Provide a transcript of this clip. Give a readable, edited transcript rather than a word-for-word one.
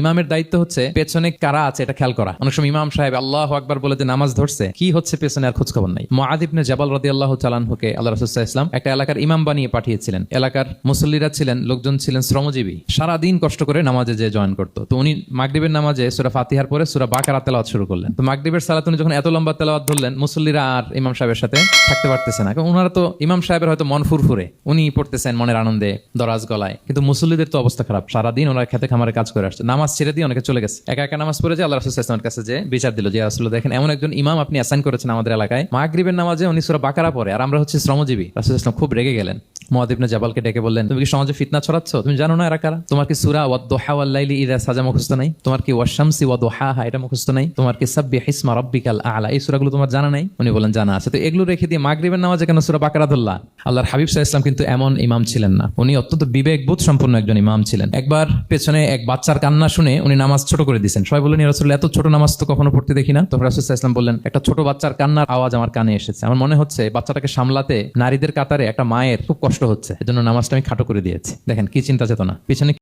ইমামের দায়িত্ব হচ্ছে পেছনে কারা আছে এটা খেয়াল করা। অনেক সময় ইমাম সাহেব আল্লাহু আকবার বলে যে নামাজ ধরছে, কি হচ্ছে পেছনে আর খোঁজ খবর নাই। মুআয ইবনে জাবাল রাদিয়াল্লাহু তাআলা আনহুকে আল্লাহ রাসূল সাল্লাল্লাহু আলাইহি ওয়াসাল্লাম একটা এলাকার ইমাম বানিয়ে পাঠিয়েছিলেন। এলাকার মুসল্লিরা ছিলেন, লোকজন ছিলেন শ্রমজীবী, সারা দিন কষ্ট করে নামাজে যে জয়েন করতো। তো উনি মাগরিবের নামাজে সূরা ফাতিহার পরে সূরা বাকারা তেলাওয়াত শুরু করলেন। তো মাগরিবের সালাত উনি যখন এত লম্বা তেলাওয়াত ধরলেন, মুসল্লিরা আর ইমাম সাহেবের সাথে থাকতে পারতেছে না, কারণ ওনারা তো ইমাম সাহেবের হয়তো মন ফুরফুরে, উনি পড়তেছেন মনের আনন্দে দরাজ গলায়, কিন্তু মুসল্লিদের তো অবস্থা খারাপ, সারাদিন ওনারা খেতে খামারে কাজ করে আসছে, নামাজ ছেড়ে দিয়ে অনেকে চলে গেছে, একা একা নামাজ পড়ে যে আল্লাহ রাসূল সাল্লাল্লাহু আলাইহি ওয়াসাল্লামের কাছে যে বিচার দিল যে ইয়া রাসূলুল্লাহ, দেখেন এমন একজন ইমাম আপনি অ্যাসাইন করেছেন আমাদের এলাকায়, মাগরিবের নামাজে উনি সূরা বাকারা পড়ে আর আমরা হচ্ছে শ্রমজীবী। রাসূল সাল্লাল্লাহু আলাইহি ওয়াসাল্লাম খুব রেগে গেলেন। মুআয ইবনে জাবালকে ডেকে বললেন, তুমি কি সমাজে ফিতনা ছড়াচ্ছ? তুমি জানো না এরা কারা? তোমার কি সূরা ওয়াদ-দুহা ওয়াল-লাইলি ইযা সাজা মুখস্থ নাই? তোমার কি ওয়াশ-শামসি ওয়া-দুহাহা এটা মুখস্থ নাই? তোমার কি সাব্বিহ ইসমা রাব্বিকাল আ'লা এই সূরাগুলো তোমার জানা নাই? উনি বলেন জানা আছে। তো এগুলো রেখে দিয়ে মাগরিবের নামাজে কেন সূরা বাকারা ধরলা? আল্লাহর হাবিব সাল্লাল্লাহু আলাইহি ওয়াসাল্লাম কিন্তু এমন ইমাম ছিলেন না, উনি অত্যন্ত বিবেকবোধ সম্পন্ন একজন ইমাম ছিলেন। একবার পেছনে এক বাচ্চার কান্না শুনে উনি নামাজ ছোট করে দিয়েছেন। সবাই বললেন, ইয়া রাসূলুল্লাহ, এত ছোট নামাজ তো কখনো পড়তে দেখি না। তখন রাসূল সাল্লাল্লাহু আলাইহি ওয়াসাল্লাম বললেন, একটা ছোট বাচ্চার কান্নার আওয়াজ আমার কানে এসেছে, আমার মনে হচ্ছে বাচ্চাটাকে সামলাতে নারীদের কাতারে একটা মায়ের খুব কষ্ট হচ্ছে, এজন্য নামাজটা আমি খাটো করে দিয়েছি। দেখেন কি চিন্তা চেতনা, পিছনে